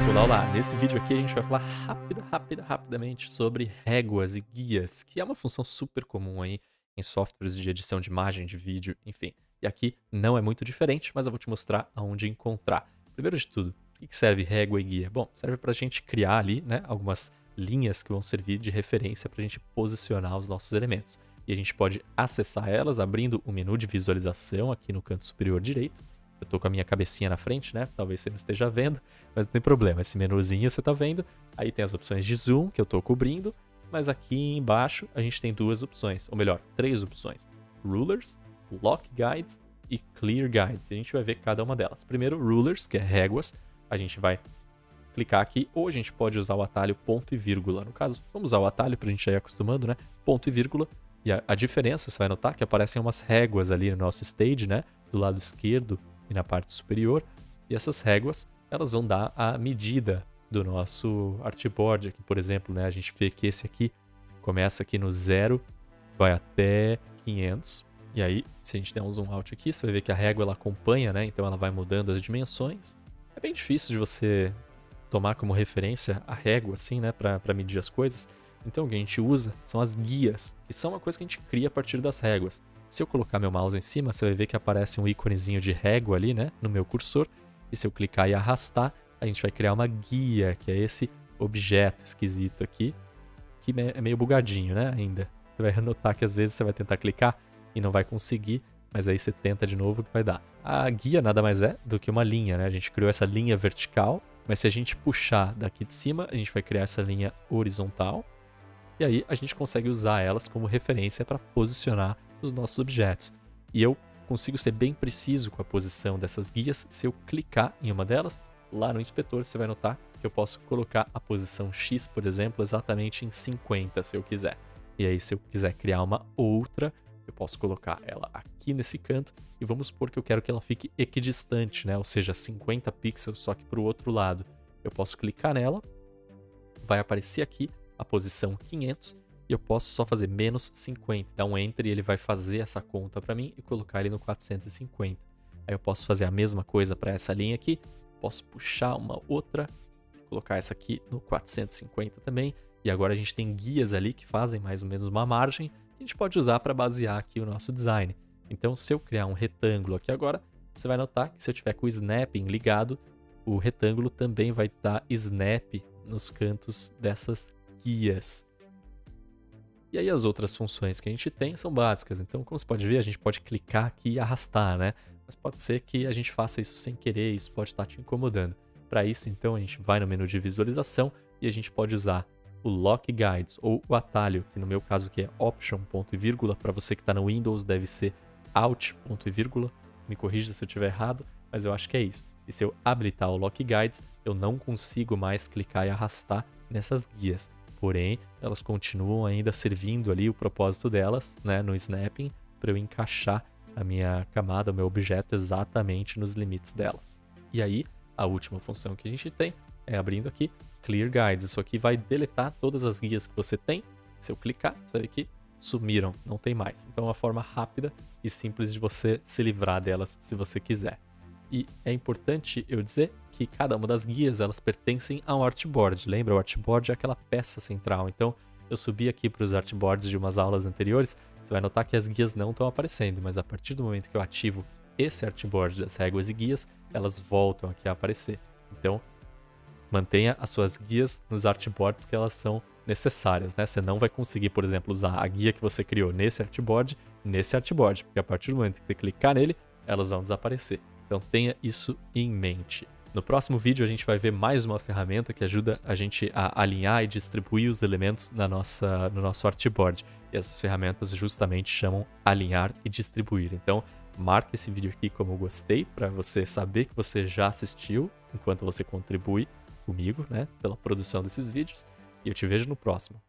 Olá, olá! Nesse vídeo aqui a gente vai falar rapidamente sobre réguas e guias, que é uma função super comum aí em softwares de edição de imagem, de vídeo, enfim. E aqui não é muito diferente, mas eu vou te mostrar aonde encontrar. Primeiro de tudo, por que serve régua e guia? Bom, serve para a gente criar ali, né, algumas linhas que vão servir de referência para a gente posicionar os nossos elementos. E a gente pode acessar elas abrindo o menu de visualização aqui no canto superior direito. Eu tô com a minha cabecinha na frente, né? Talvez você não esteja vendo, mas não tem problema. Esse menuzinho você tá vendo. Aí tem as opções de zoom, que eu tô cobrindo. Mas aqui embaixo a gente tem duas opções, ou melhor, três opções. Rulers, Lock Guides e Clear Guides. E a gente vai ver cada uma delas. Primeiro, Rulers, que é réguas. A gente vai clicar aqui, ou a gente pode usar o atalho ponto e vírgula. No caso, vamos usar o atalho pra gente ir acostumando, né? Ponto e vírgula. E a diferença, você vai notar que aparecem umas réguas ali no nosso stage, né? Do lado esquerdo e na parte superior, e essas réguas elas vão dar a medida do nosso artboard aqui, por exemplo, né? A gente vê que esse aqui começa aqui no 0, vai até 500, e aí se a gente der um zoom out aqui, você vai ver que a régua ela acompanha, né? Então ela vai mudando as dimensões. É bem difícil de você tomar como referência a régua assim, né? Para medir as coisas. Então o que a gente usa são as guias, que são uma coisa que a gente cria a partir das réguas. Se eu colocar meu mouse em cima, você vai ver que aparece um íconezinho de régua ali, né, no meu cursor. E se eu clicar e arrastar, a gente vai criar uma guia, que é esse objeto esquisito aqui, que é meio bugadinho, né, ainda. Você vai notar que às vezes você vai tentar clicar e não vai conseguir, mas aí você tenta de novo que vai dar. A guia nada mais é do que uma linha, né? A gente criou essa linha vertical, mas se a gente puxar daqui de cima, a gente vai criar essa linha horizontal. E aí a gente consegue usar elas como referência para posicionar os nossos objetos. E eu consigo ser bem preciso com a posição dessas guias se eu clicar em uma delas. Lá no inspetor você vai notar que eu posso colocar a posição X, por exemplo, exatamente em 50 se eu quiser. E aí se eu quiser criar uma outra, eu posso colocar ela aqui nesse canto e vamos supor que eu quero que ela fique equidistante, né? Ou seja, 50 pixels só que para o outro lado. Eu posso clicar nela, vai aparecer aqui a posição 500 e eu posso só fazer menos 50, dar um enter e ele vai fazer essa conta para mim e colocar ele no 450. Aí eu posso fazer a mesma coisa para essa linha aqui, posso puxar uma outra, colocar essa aqui no 450 também, e agora a gente tem guias ali que fazem mais ou menos uma margem que a gente pode usar para basear aqui o nosso design. Então se eu criar um retângulo aqui agora, você vai notar que se eu tiver com o snapping ligado, o retângulo também vai dar snap nos cantos dessas guias. E aí as outras funções que a gente tem são básicas, então como você pode ver, a gente pode clicar aqui e arrastar, né? Mas pode ser que a gente faça isso sem querer, isso pode estar te incomodando. Para isso, então, a gente vai no menu de visualização e a gente pode usar o Lock Guides ou o atalho, que no meu caso aqui é Option, ponto e vírgula, para você que está no Windows deve ser Alt, ponto e vírgula, me corrija se eu estiver errado, mas eu acho que é isso. E se eu habilitar o Lock Guides, eu não consigo mais clicar e arrastar nessas guias. Porém, elas continuam ainda servindo ali o propósito delas, né, no snapping, para eu encaixar a minha camada, o meu objeto exatamente nos limites delas. E aí, a última função que a gente tem é abrindo aqui, Clear Guides. Isso aqui vai deletar todas as guias que você tem. Se eu clicar, você vai ver que sumiram, não tem mais. Então é uma forma rápida e simples de você se livrar delas se você quiser. E é importante eu dizer que cada uma das guias elas pertencem a um artboard. Lembra? O artboard é aquela peça central. Então eu subi aqui para os artboards de umas aulas anteriores, você vai notar que as guias não estão aparecendo, mas a partir do momento que eu ativo esse artboard das réguas e guias, elas voltam aqui a aparecer. Então mantenha as suas guias nos artboards que elas são necessárias, né? Você não vai conseguir, por exemplo, usar a guia que você criou nesse artboard, porque a partir do momento que você clicar nele, elas vão desaparecer. Então tenha isso em mente. No próximo vídeo a gente vai ver mais uma ferramenta que ajuda a gente a alinhar e distribuir os elementos no nosso artboard. E essas ferramentas justamente chamam alinhar e distribuir. Então marque esse vídeo aqui como gostei, para você saber que você já assistiu, enquanto você contribui comigo, né, pela produção desses vídeos. E eu te vejo no próximo.